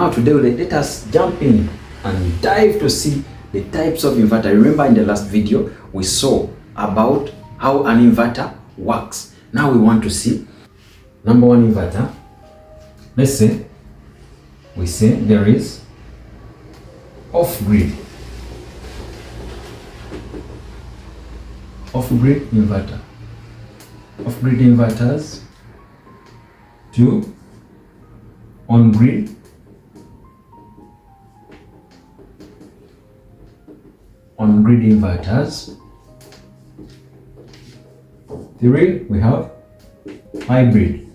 Now today let us jump in and dive to see the types of inverter. Remember in the last video we saw about how an inverter works. Now we want to see number one inverter. Let's say we say there is off-grid inverter. Off-grid inverters to on-grid inverters. 3, we have hybrid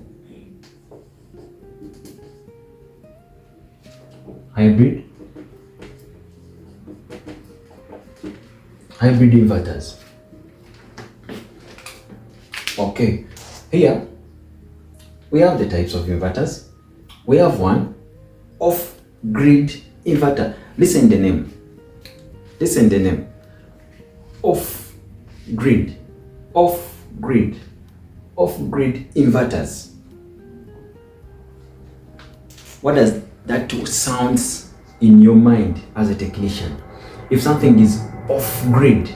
inverters. Okay, here we have the types of inverters. We have one off-grid inverter. Listen the name. Off-grid inverters. What does that sounds in your mind as a technician? If something is off-grid,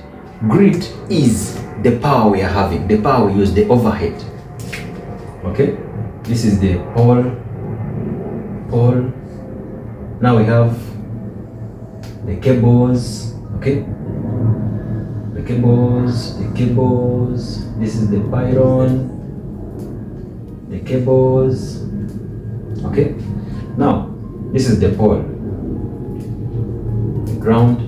grid is the power we are having, the power we use, the overhead. Okay, this is the pole. Now we have the cables. Okay, the cables. This is the pylon, the cables. Okay, now this is the pole, the ground.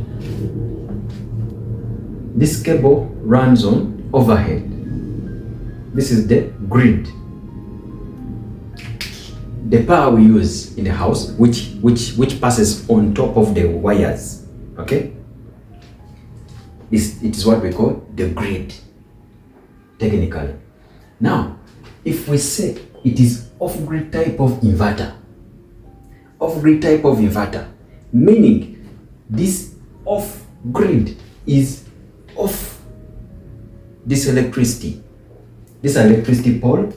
This cable runs on overhead. This is the grid, the power we use in the house, which passes on top of the wires. Okay, it is what we call the grid technically. Now if we say it is off-grid type of inverter, meaning this off-grid is off this electricity pole,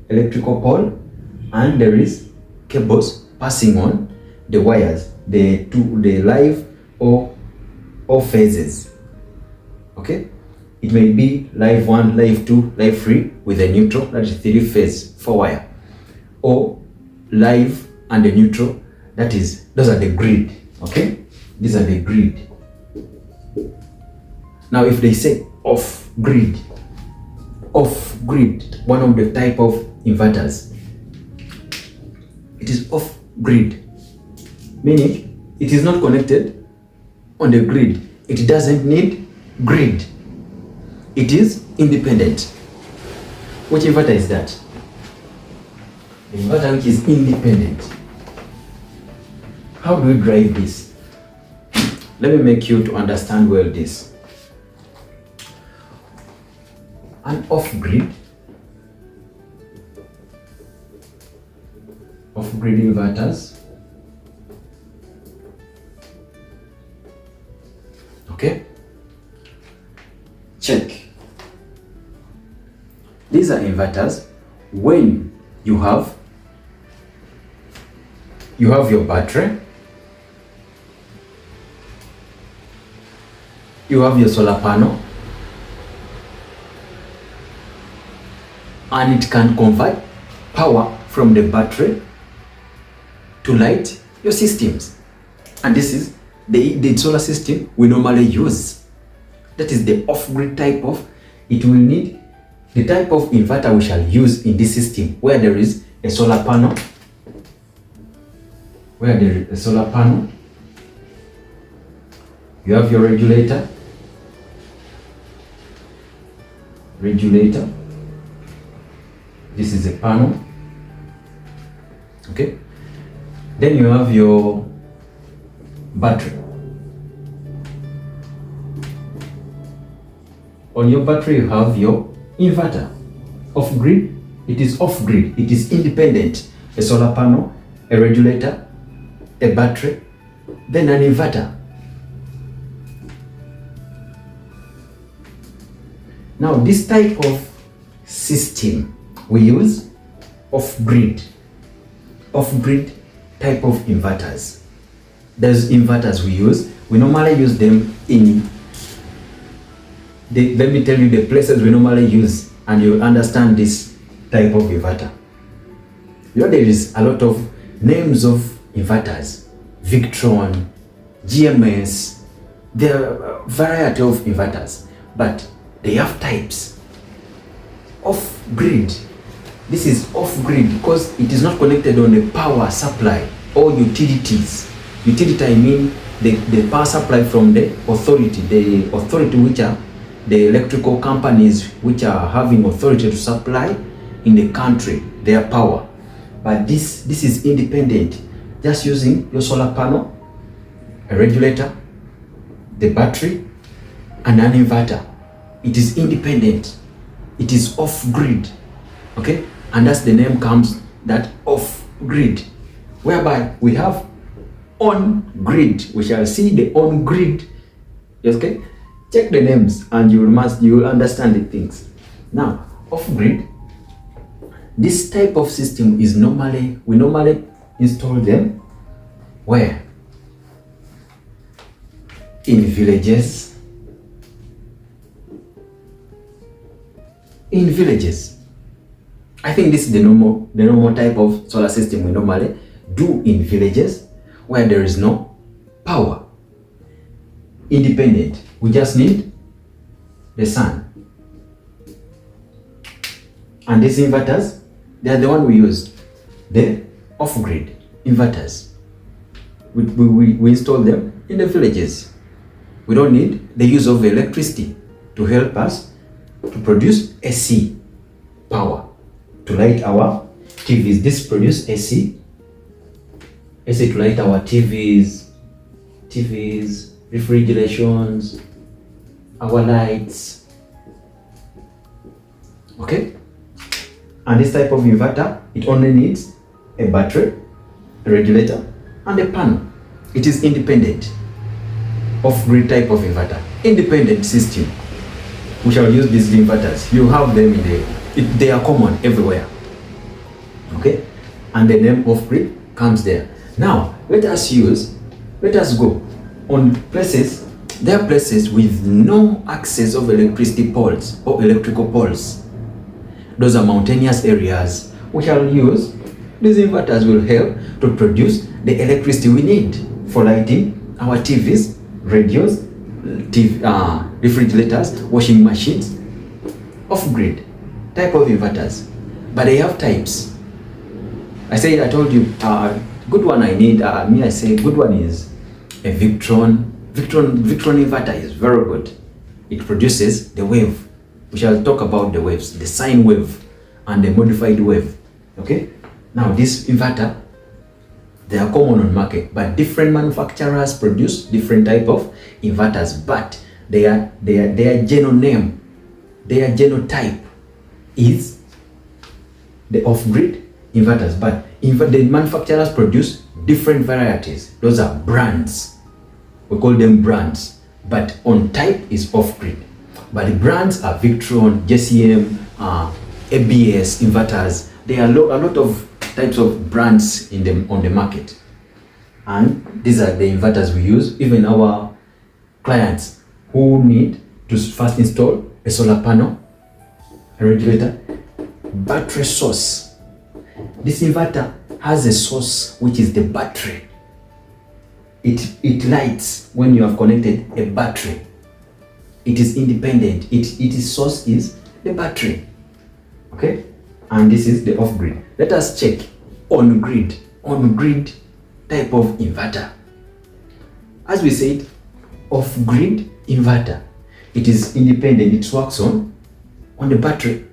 electrical pole, and there is cables passing on the wires, the live or phases. Okay, it may be live 1, live 2, live 3 with a neutral, that is 3-phase 4-wire, or live and the neutral, that is, those are the grid. Okay, these are the grid. Now if they say off-grid, one of the type of inverters, it is off-grid, meaning it is not connected on the grid. It doesn't need grid. It is independent. Which inverter is that? The inverter which is independent. How do we drive this? Let me make you to understand well this. An off-grid inverters. Okay, check. These are inverters when you have your battery, you have your solar panel, and it can convert power from the battery to light your systems. And this is the solar system we normally use. That is the off-grid type of. It will need the type of inverter we shall use in this system, where there is a solar panel, you have your regulator, this is a panel. Okay, then you have your battery. On your battery you have your inverter. Off-grid, it is off-grid, it is independent. A solar panel, a regulator, a battery, then an inverter. Now this type of system we use off-grid type of inverters. There's inverters we use. We normally use them in let me tell you the places we normally use, and you'll understand this type of inverter. You know, there is a lot of names of inverters. Victron, GMS, there are a variety of inverters, but they have types. Off-grid. This is off-grid because it is not connected on the power supply or utilities. Utility, I mean the power supply from the authority which are the electrical companies which are having authority to supply in the country their power. But this is independent, just using your solar panel, a regulator, the battery, and an inverter. It is independent. It is off-grid. Okay? And that's the name comes, that off-grid. Whereby we have on-grid. We shall see the on-grid. Okay? Check the names and you will understand the things. Now, off-grid, this type of system is we normally install them where? In villages. In villages. I think this is the normal type of solar system we normally do in villages where there is no power. Independent. We just need the sun. And these inverters, they are the one we use. The off-grid inverters. We install them in the villages. We don't need the use of electricity to help us to produce AC power to light our TVs. This produce AC to light our TVs, refrigerations, our lights. Okay? And this type of inverter, it only needs a battery, a regulator, and a panel. It is independent. Off-grid type of inverter. Independent system. We shall use these inverters. You have them they are common everywhere. Okay? And the name off-grid comes there. Now, let us go on places. There are places with no access of electricity poles or electrical poles. Those are mountainous areas. We shall use these inverters will help to produce the electricity we need for lighting our TVs, radios, refrigerators, washing machines. Off-grid type of inverters, but they have types. I told you, good one I need. I say good one is a Victron. Victron inverter is very good. It produces the wave. We shall talk about the waves, the sine wave and the modified wave. Okay? Now this inverter, they are common on market, but different manufacturers produce different type of inverters, but their general name, their genotype is the off-grid inverters, but the manufacturers produce different varieties. Those are brands. We call them brands, but on type is off-grid. But the brands are Victron, JCM, ABS inverters. There are a lot of types of brands on the market, and these are the inverters we use. Even our clients who need to first install a solar panel, a regulator, battery source. This inverter has a source which is the battery. It lights when you have connected a battery. It is independent. Its source is the battery. Okay? And this is the off-grid. Let us check on-grid type of inverter. As we said, off-grid inverter. It is independent. It works on the battery.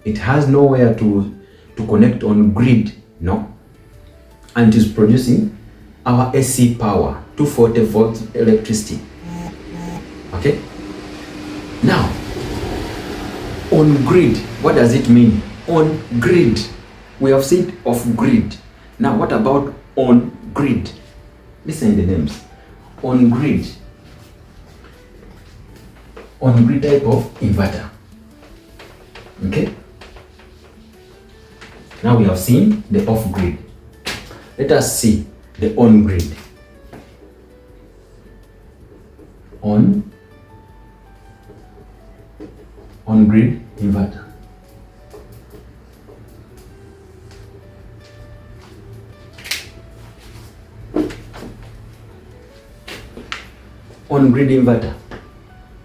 It has nowhere to connect on grid, no? And it is producing our AC power, 240 volts electricity. Okay? Now, on grid, what does it mean? On grid. We have said off grid. Now, what about on grid? Listen to the names. On grid. On grid type of inverter. Okay? Now we have seen the off grid. Let us see the on-grid. On-grid inverter. On-grid inverter.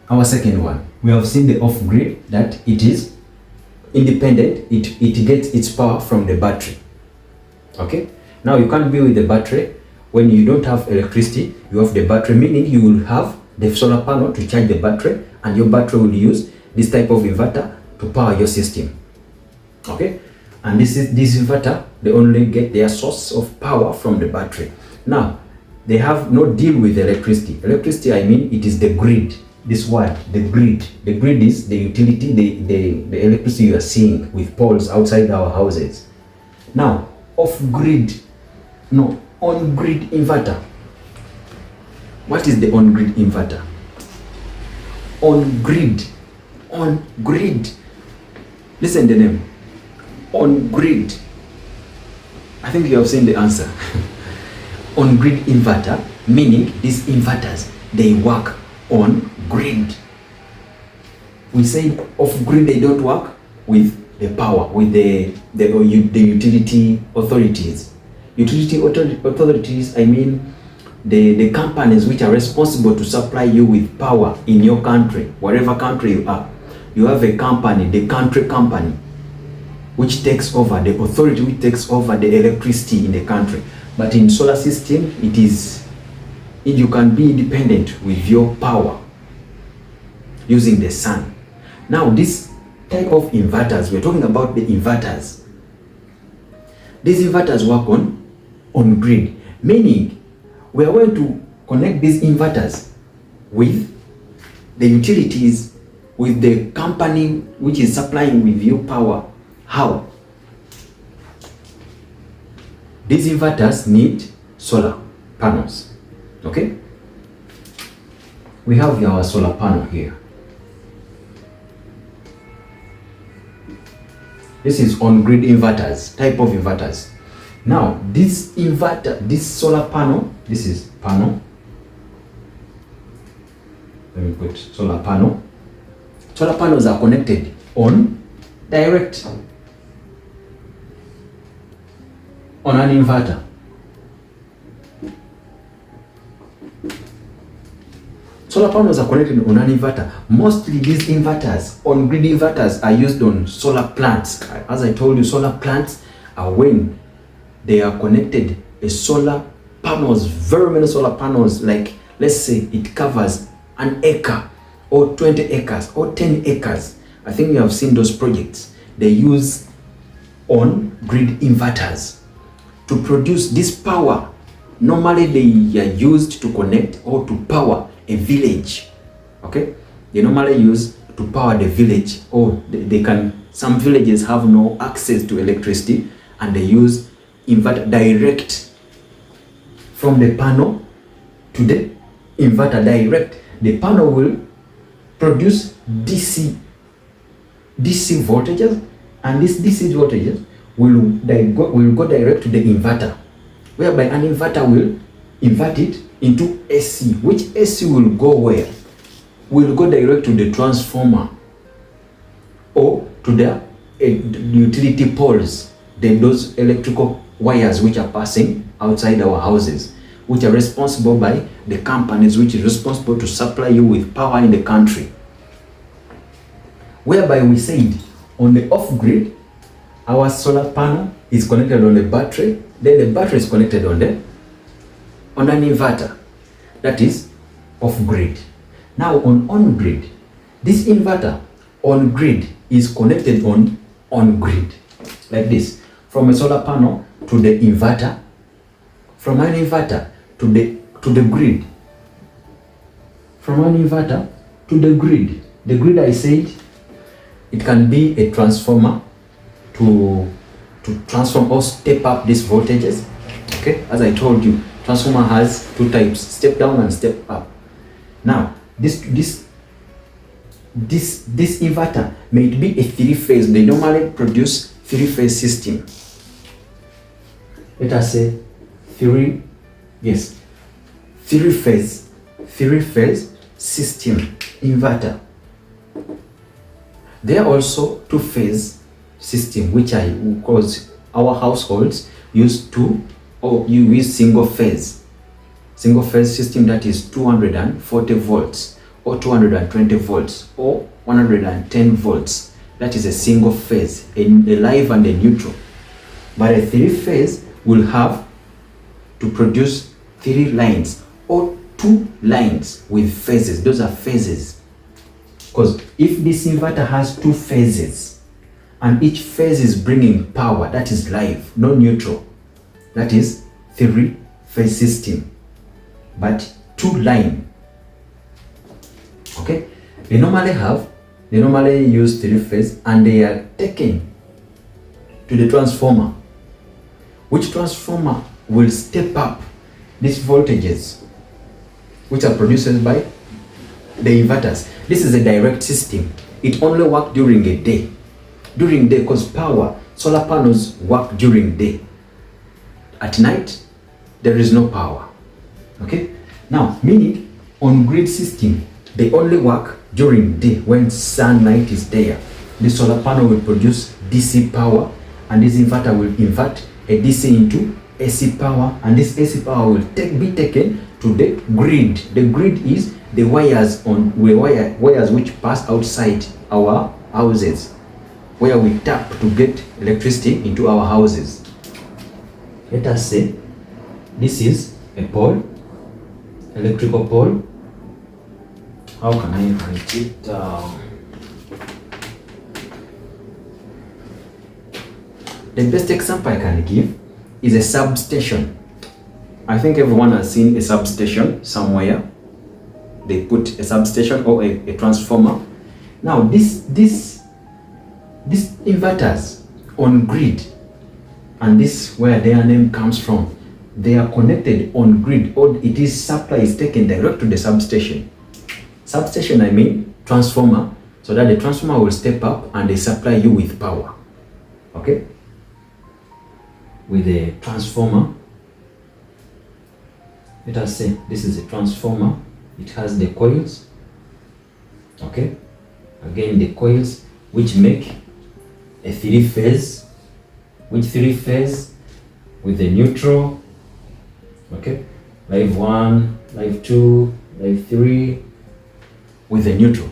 Our second one. We have seen the off-grid, that it is independent. It gets its power from the battery. Okay. Now you can't be with the battery when you don't have electricity. You have the battery, meaning you will have the solar panel to charge the battery, and your battery will use this type of inverter to power your system. Okay. And this inverter, they only get their source of power from the battery. Now they have no deal with electricity. Electricity, I mean, it is the grid. This wire, the grid. The grid is the utility, the electricity you are seeing with poles outside our houses. Now, on-grid inverter. What is the on-grid inverter? On-grid. Listen to the name. On-grid. I think you have seen the answer. On-grid inverter, meaning these inverters, they work on grid. We say off-grid, they don't work with the power, with the utility authorities. Utility authorities, I mean the companies which are responsible to supply you with power in your country, wherever country you are. You have a company, the country company, which takes over, the authority which takes over the electricity in the country. But in solar system, you can be independent with your power using the sun. Now this type of inverters, we're talking about the inverters. These inverters work on grid, meaning we are going to connect these inverters with the utilities, with the company which is supplying with you power. How? These inverters need solar panels. Okay? We have our solar panel here. This is on-grid inverters, type of inverters. Now, this inverter, this solar panel, this is panel. Let me put solar panel. Solar panels are connected on direct on an inverter. Solar panels are connected on an inverter. Mostly these inverters, on-grid inverters, are used on solar plants. As I told you, solar plants are when they are connected a solar panels, very many solar panels, like let's say it covers an acre or 20 acres or 10 acres. I think you have seen those projects. They use on-grid inverters to produce this power. Normally they are used to connect or to power a village. Okay, they normally use to power the village, or they can, some villages have no access to electricity and they use inverter direct from the panel to the inverter direct. The panel will produce DC voltages, and this DC voltages will go direct to the inverter, whereby an inverter will invert it into AC, which AC will go where? Will go direct to the transformer or to the utility poles, then those electrical wires which are passing outside our houses, which are responsible by the companies which is responsible to supply you with power in the country. Whereby we said on the off-grid, our solar panel is connected on the battery, then the battery is connected on an inverter, that is off-grid. Now on-grid, this inverter on-grid is connected on-grid, like this, from a solar panel to the inverter, from an inverter to the grid, from an inverter to the grid. The grid, I said, it can be a transformer to transform or step up these voltages. Okay, as I told you, transformer has two types, step down and step up. Now this inverter may be a three-phase. They normally produce three-phase system. Let us say three phase system inverter. There are also two phase system, which cause our households used to, or you use single phase system, that is 240 volts or 220 volts or 110 volts. That is a single phase, a live and a neutral. But a three phase will have to produce 3 lines or 2 lines with phases. Those are phases. Because if this inverter has 2 phases and each phase is bringing power, that is live, no neutral. That is 3 phase system, but 2 line. Okay, they normally use 3 phase, and they are taken to the transformer, which transformer will step up these voltages which are produced by the inverters. This is a direct system. It only works during a day. During day, because solar panels work during day. At night, there is no power. Okay? Now, meaning on grid system, they only work during day when sunlight is there. The solar panel will produce DC power, and this inverter will invert a DC into AC power, and this AC power will be taken to the grid. The grid is the wires which pass outside our houses, where we tap to get electricity into our houses. Let us say this is a pole, electrical pole. How can I write it down? The best example I can give is a substation. I think everyone has seen a substation somewhere. They put a substation or a transformer. Now these inverters on grid, and this where their name comes from, they are connected on grid, or it is supply is taken direct to the substation. Substation, I mean transformer, so that the transformer will step up and they supply you with power. Okay? With a transformer, let us say this is a transformer. It has the coils. Okay? Again, the coils which make a 3 phase, with 3 phase with the neutral. Okay? Live 1, live 2, live 3 with the neutral.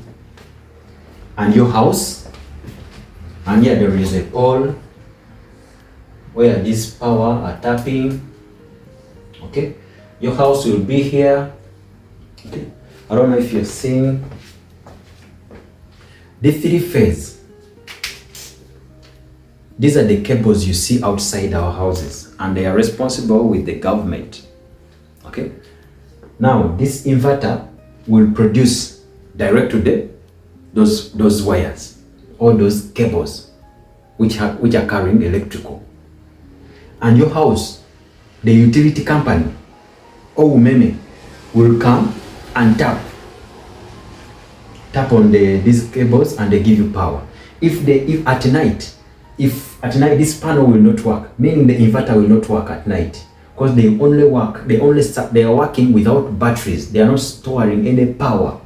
And your house, and here there is a pole where this power are tapping. Okay, your house will be here. Okay, I don't know if you're seeing the 3 phase. These are the cables you see outside our houses, and they are responsible with the government. Okay, now this inverter will produce direct to those wires or those cables which are carrying electrical. And your house, the utility company or umeme will come and tap on these cables, and they give you power. If at night this panel will not work, meaning the inverter will not work at night, because they are working without batteries. They are not storing any power.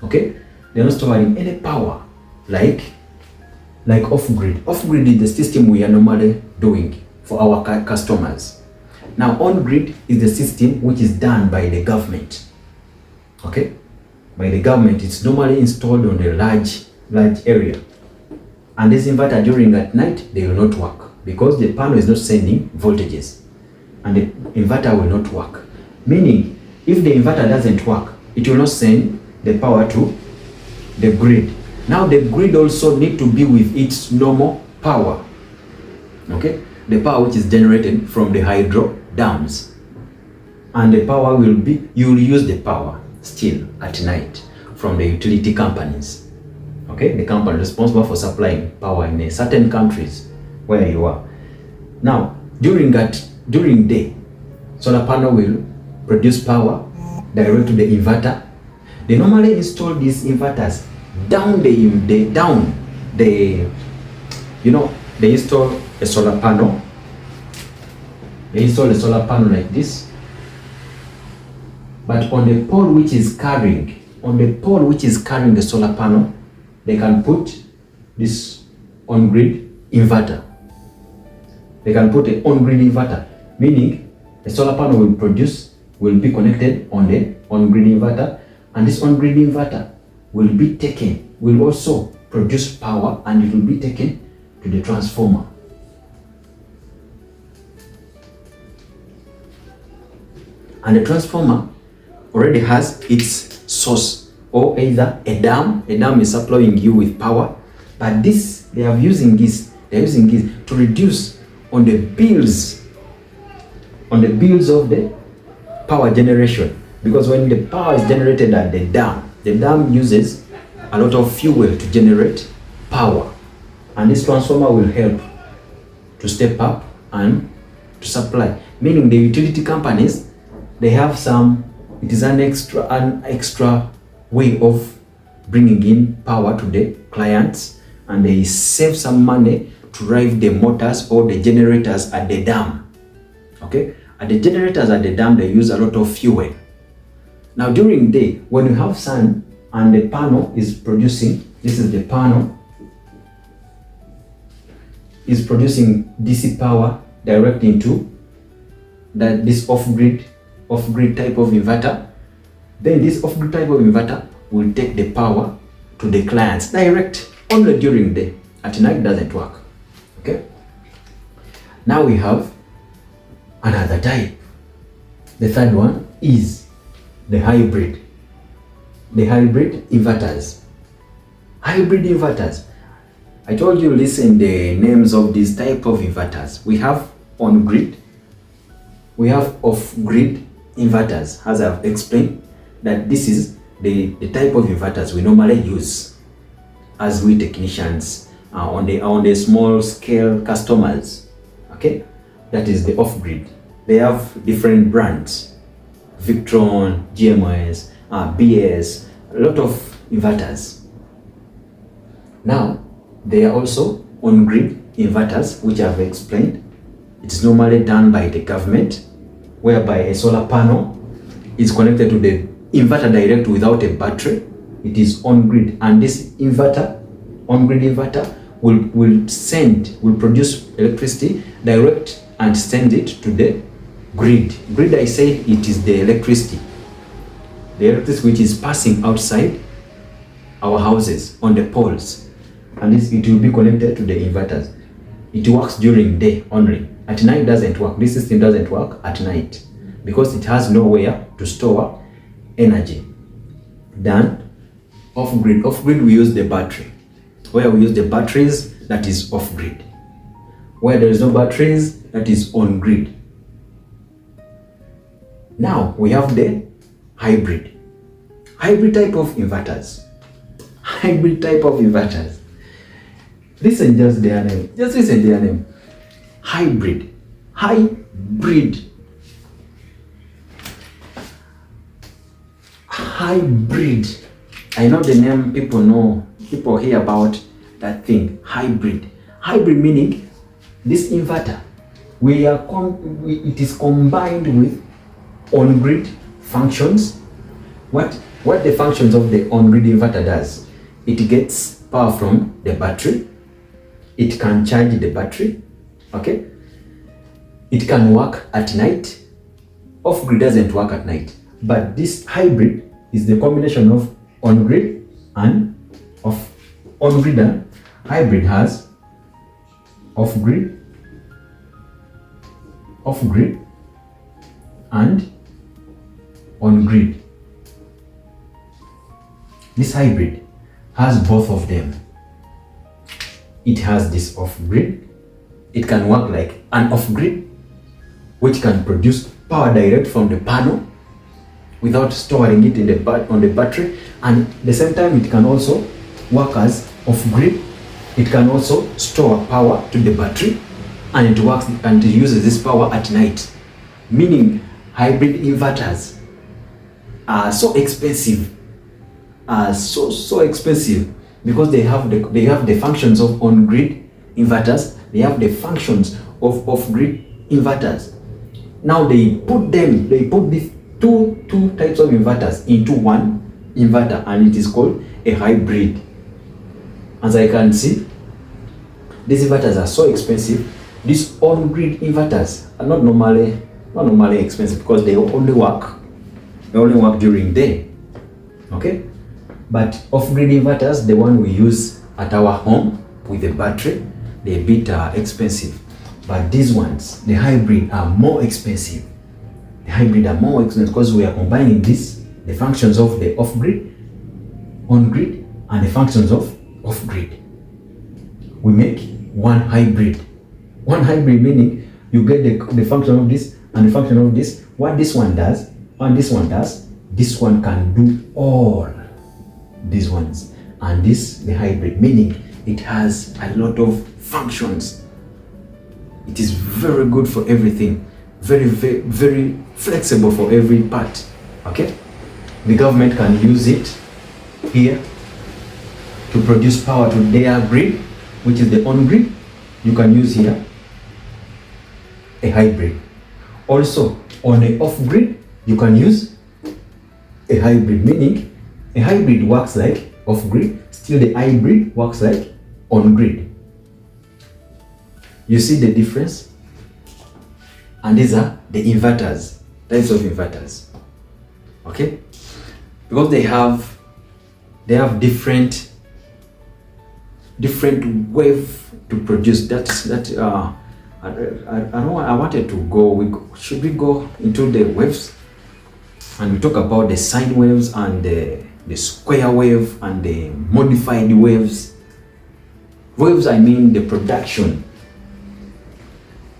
Okay, they are not storing any power like off-grid. Off-grid is the system we are normally doing for our customers. Now on-grid is the system which is done by the government. Okay, by the government. It's normally installed on a large area, and this inverter during at night they will not work because the panel is not sending voltages, and the inverter will not work. Meaning, if the inverter doesn't work, it will not send the power to the grid. Now the grid also need to be with its normal power. Okay, the power which is generated from the hydro dams, and the power will be, you will use the power still at night from the utility companies. Okay, the company responsible for supplying power in certain countries where you are. Now during day, solar panel will produce power direct to the inverter. They normally install these inverters they install a solar panel. They install a solar panel like this, but on the pole which is carrying the solar panel, they can put this on-grid inverter. They can put an on-grid inverter, meaning the solar panel will be connected on the on-grid inverter, and this on-grid inverter will also produce power, and it will be taken to the transformer. And the transformer already has its source, or either a dam is supplying you with power, but they are using this to reduce on the bills of the power generation, because when the power is generated at the dam uses a lot of fuel to generate power, and this transformer will help to step up and to supply, meaning the utility companies, they have it is an extra way of bringing in power to the clients, and they save some money to drive the motors or the generators at the dam. Okay, at the generators at the dam, they use a lot of fuel. Now during the day, when you have sun and the panel is producing, this is the panel, is producing DC power direct into this off-grid type of inverter, then this off-grid type of inverter will take the power to the clients direct only during the day. At night doesn't work. Okay. Now we have another type. The third one is the hybrid inverters. Hybrid inverters. I told you, listen the names of these type of inverters. We have on-grid, we have off-grid inverters. As I've explained, that this is the type of inverters we normally use as we technicians on the small scale customers. Okay, that is the off-grid. They have different brands: Victron, GMS, BS, a lot of inverters. Now they are also on-grid inverters, which I've explained. It is normally done by the government, whereby a solar panel is connected to the inverter direct without a battery. It is on-grid, and this on-grid inverter will produce electricity direct and send it to the grid. Grid, I say, it is the electricity which is passing outside our houses on the poles, and it will be connected to the inverters. It works during day only. At night doesn't work. This system doesn't work at night because it has nowhere to store energy. Then off-grid. Off-grid, we use the battery. Where we use the batteries, that is off-grid. Where there is no batteries, that is on-grid. Now we have the hybrid type of inverters. Hybrid type of inverters. Listen just their name. Just listen their name. Hybrid. Hybrid. I know the name, people hear about that thing. Hybrid meaning this inverter, it is combined with on-grid functions. What the functions of the on-grid inverter does, it gets power from the battery. It can charge the battery. Okay, it can work at night. Off-grid doesn't work at night, but this hybrid is the combination of on-grid and off. On-grid and hybrid has off-grid and on-grid. This hybrid has both of them. It has this off-grid. It can work like an off-grid, which can produce power direct from the panel without storing it on the battery, and at the same time it can also work as off-grid. It can also store power to the battery, and it works and it uses this power at night. Meaning hybrid inverters are so expensive, so expensive, because they have the functions of on-grid inverters. They have the functions of off-grid inverters. Now they put these two types of inverters into one inverter, and it is called a hybrid. As I can see, these inverters are so expensive. These on-grid inverters are not normally expensive because they only work during day. Okay, but off-grid inverters, the one we use at our home with the battery, they're a bit expensive. But these ones, the hybrid, are more expensive. The hybrid are more expensive because we are combining the functions of the off-grid, on-grid, and the functions of off-grid. We make one hybrid. One hybrid meaning you get the function of this and the function of this. What this one does, and this one does, this one can do all these ones. And this, the hybrid, meaning it has a lot of functions. It is very good for everything. Very, very, very flexible for every part. Okay? The government can use it here to produce power to their grid, which is the on-grid. You can use here a hybrid. Also, on a off-grid, you can use a hybrid, meaning a hybrid works like off-grid, still the hybrid works like on-grid. You see the difference? And these are the inverters, types of inverters. Okay? Because they have different wave to produce. I wanted to go. Should we go into the waves and we talk about the sine waves and the square wave and the modified waves? Waves, I mean the production.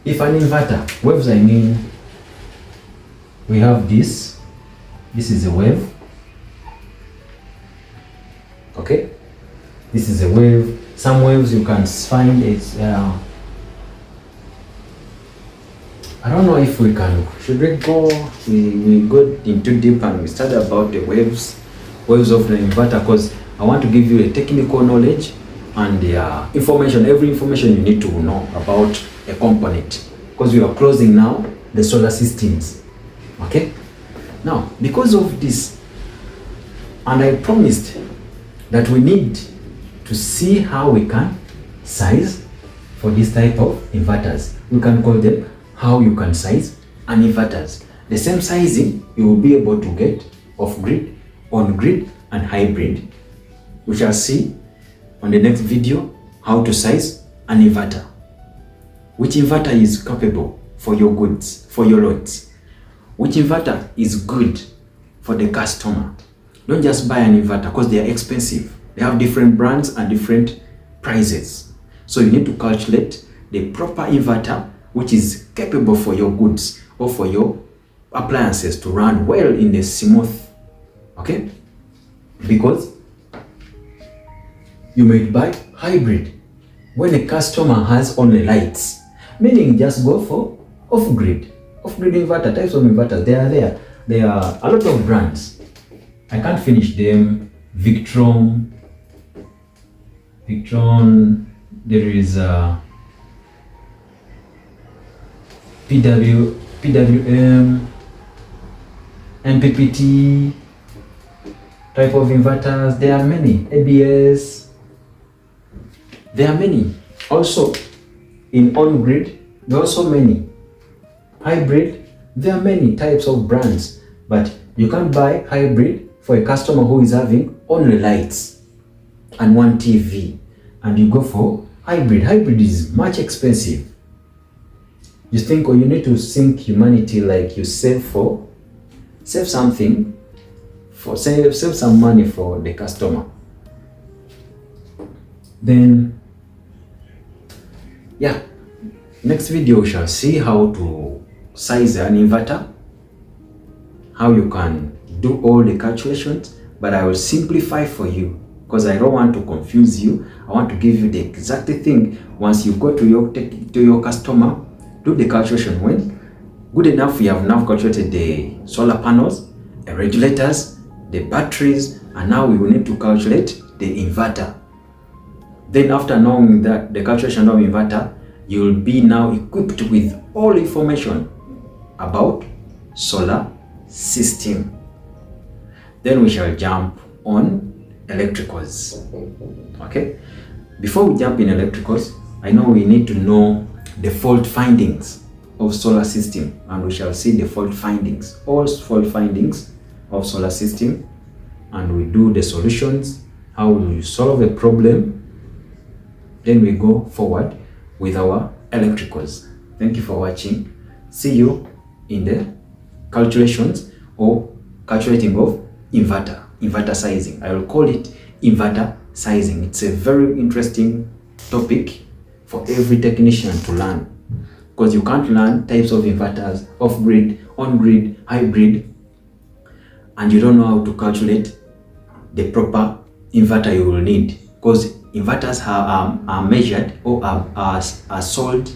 If an inverter, waves, I mean we have this. This is a wave. Okay, this is a wave. Some waves you can find it's. I don't know if we can. Should we go? We go into deep and we study about the waves of the inverter, because I want to give you a technical knowledge and the information. Every information you need to know about a component, because we are closing now the solar systems. Okay. Now, because of this, and I promised that we need to see how we can size for this type of inverters. We can call them how you can size an inverters. The same sizing you will be able to get off-grid, on-grid, and hybrid. We shall see on the next video how to size an inverter. Which inverter is capable for your goods, for your loads? Which inverter is good for the customer? Don't just buy an inverter because they are expensive. They have different brands and different prices. So you need to calculate the proper inverter which is capable for your goods or for your appliances to run well in the smooth. Okay? Because you may buy hybrid when a customer has only lights, meaning just go for off-grid. Off-grid inverter, types of inverters, they are there. There are a lot of brands. I can't finish them. Victron, there is PWM, MPPT type of inverters. There are many. ABS. There are many. Also, in on-grid, there are also many. Hybrid, there are many types of brands, but you can't buy hybrid for a customer who is having only lights and one TV, and you go for hybrid. Hybrid is much expensive. You think, or you need to think humanity, like you save something for save some money for the customer. Then yeah, next video we shall see how to size an inverter, how you can do all the calculations, but I will simplify for you because I don't want to confuse you. I want to give you the exact thing. Once you go to your customer, do the calculation. When good enough, you have now calculated the solar panels, the regulators, the batteries, and now we will need to calculate the inverter. Then after knowing that the calculation of inverter, you will be now equipped with all information about solar system. Then we shall jump on electricals. Okay, before we jump in electricals, I know we need to know the fault findings of solar system, and we shall see the fault findings, all fault findings of solar system, and we do the solutions, how we solve a problem. Then we go forward with our electricals. Thank you for watching. See you in the calculations or calculating of inverter sizing. I will call it inverter sizing. It's a very interesting topic for every technician to learn, because you can't learn types of inverters, off-grid, on-grid, hybrid, and you don't know how to calculate the proper inverter you will need, because inverters are measured or are sold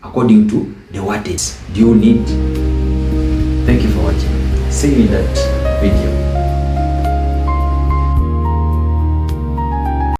according to the wattage you need. Thank you for watching. See you in that video.